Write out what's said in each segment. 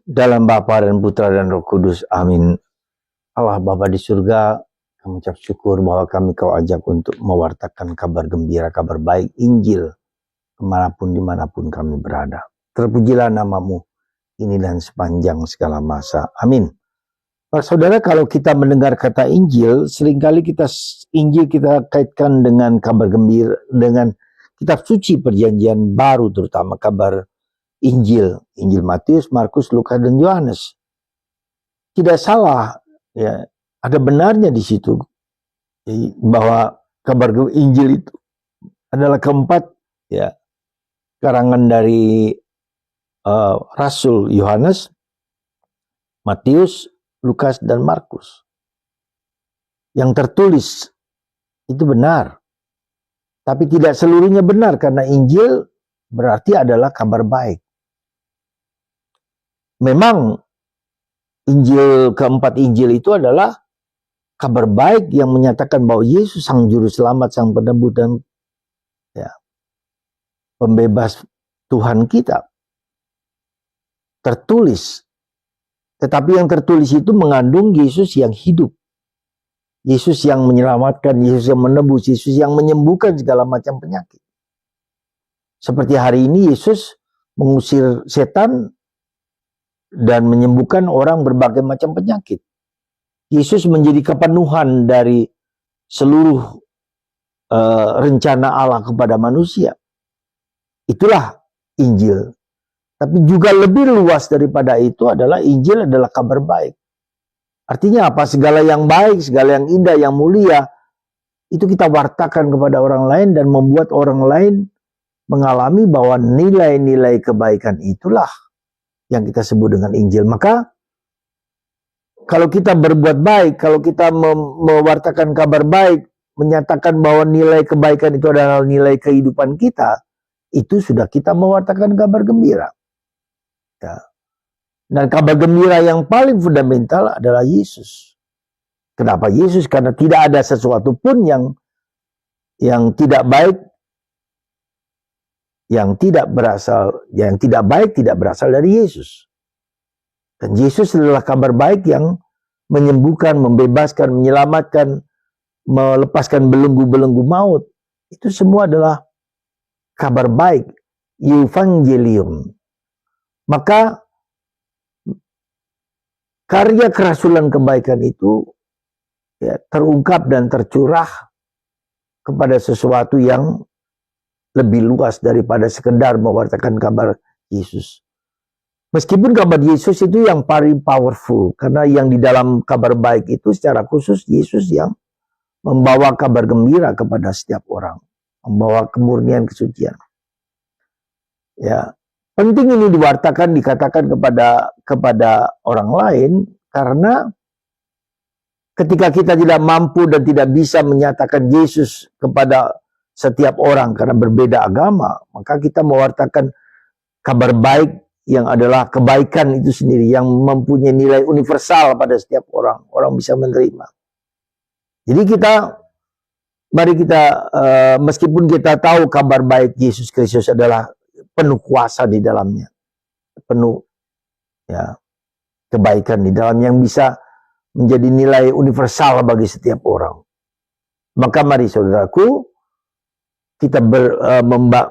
Dalam Bapa dan Putra dan Roh Kudus. Amin. Allah Bapa di surga, kami ucap syukur bahwa kami Kau ajak untuk mewartakan kabar gembira, kabar baik, Injil, kemanapun dimanapun kami berada. Terpujilah namamu, ini dan sepanjang segala masa. Amin. Pak Saudara, kalau kita mendengar kata Injil, seringkali Injil kita kaitkan dengan kabar gembira, dengan kitab suci perjanjian baru, terutama kabar Injil Matius, Markus, Lukas, dan Yohanes. Tidak salah, ya, ada benarnya di situ bahwa kabar Injil itu adalah keempat, ya, karangan dari Rasul Yohanes, Matius, Lukas, dan Markus. Yang tertulis itu benar, tapi tidak seluruhnya benar, karena Injil berarti adalah kabar baik. Memang keempat Injil itu adalah kabar baik yang menyatakan bahwa Yesus sang juru selamat, sang penebus dan pembebas Tuhan kita. Tertulis. Tetapi yang tertulis itu mengandung Yesus yang hidup. Yesus yang menyelamatkan, Yesus yang menebus, Yesus yang menyembuhkan segala macam penyakit. Seperti hari ini Yesus mengusir setan dan menyembuhkan orang berbagai macam penyakit. Yesus menjadi kepenuhan dari seluruh rencana Allah kepada manusia. Itulah Injil. Tapi juga lebih luas daripada itu adalah Injil adalah kabar baik. Artinya apa? Segala yang baik, segala yang indah, yang mulia, itu kita wartakan kepada orang lain dan membuat orang lain mengalami bahwa nilai-nilai kebaikan itulah yang kita sebut dengan Injil. Maka kalau kita berbuat baik, kalau kita mewartakan kabar baik, menyatakan bahwa nilai kebaikan itu adalah nilai kehidupan kita, itu sudah kita mewartakan kabar gembira. Ya. Dan kabar gembira yang paling fundamental adalah Yesus. Kenapa Yesus? Karena tidak ada sesuatu pun yang tidak baik, yang tidak baik tidak berasal dari Yesus. Dan Yesus adalah kabar baik yang menyembuhkan, membebaskan, menyelamatkan, melepaskan belenggu-belenggu maut. Itu semua adalah kabar baik, evangelium. Maka karya kerasulan kebaikan itu terungkap dan tercurah kepada sesuatu yang lebih luas daripada sekedar mewartakan kabar Yesus. Meskipun kabar Yesus itu yang paling powerful, karena yang di dalam kabar baik itu secara khusus Yesus yang membawa kabar gembira kepada setiap orang, membawa kemurnian, kesucian. Ya, penting ini diwartakan, dikatakan kepada orang lain, karena ketika kita tidak mampu dan tidak bisa menyatakan Yesus kepada setiap orang karena berbeda agama, maka kita mewartakan kabar baik yang adalah kebaikan itu sendiri, yang mempunyai nilai universal pada setiap orang. Orang bisa menerima. Jadi mari kita, meskipun kita tahu kabar baik Yesus Kristus adalah penuh kuasa di dalamnya, penuh kebaikan di dalam yang bisa menjadi nilai universal bagi setiap orang. Maka mari saudaraku, kita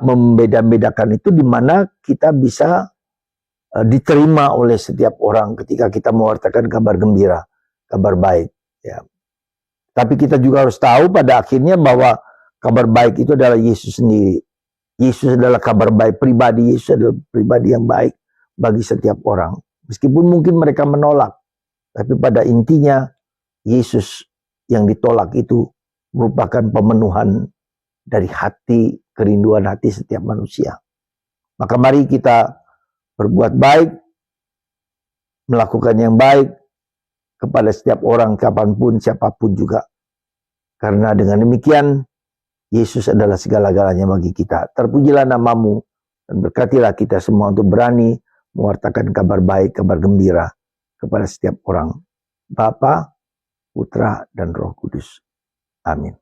membeda-bedakan itu di mana kita bisa diterima oleh setiap orang ketika kita mewartakan kabar gembira, kabar baik. Ya. Tapi kita juga harus tahu pada akhirnya bahwa kabar baik itu adalah Yesus sendiri. Yesus adalah kabar baik pribadi, Yesus adalah pribadi yang baik bagi setiap orang. Meskipun mungkin mereka menolak, tapi pada intinya Yesus yang ditolak itu merupakan pemenuhan dari hati, kerinduan hati setiap manusia. Maka mari kita berbuat baik, melakukan yang baik kepada setiap orang, kapanpun, siapapun juga. Karena dengan demikian, Yesus adalah segala-galanya bagi kita. Terpujilah namamu, dan berkatilah kita semua untuk berani mewartakan kabar baik, kabar gembira kepada setiap orang. Bapa, Putra, dan Roh Kudus. Amin.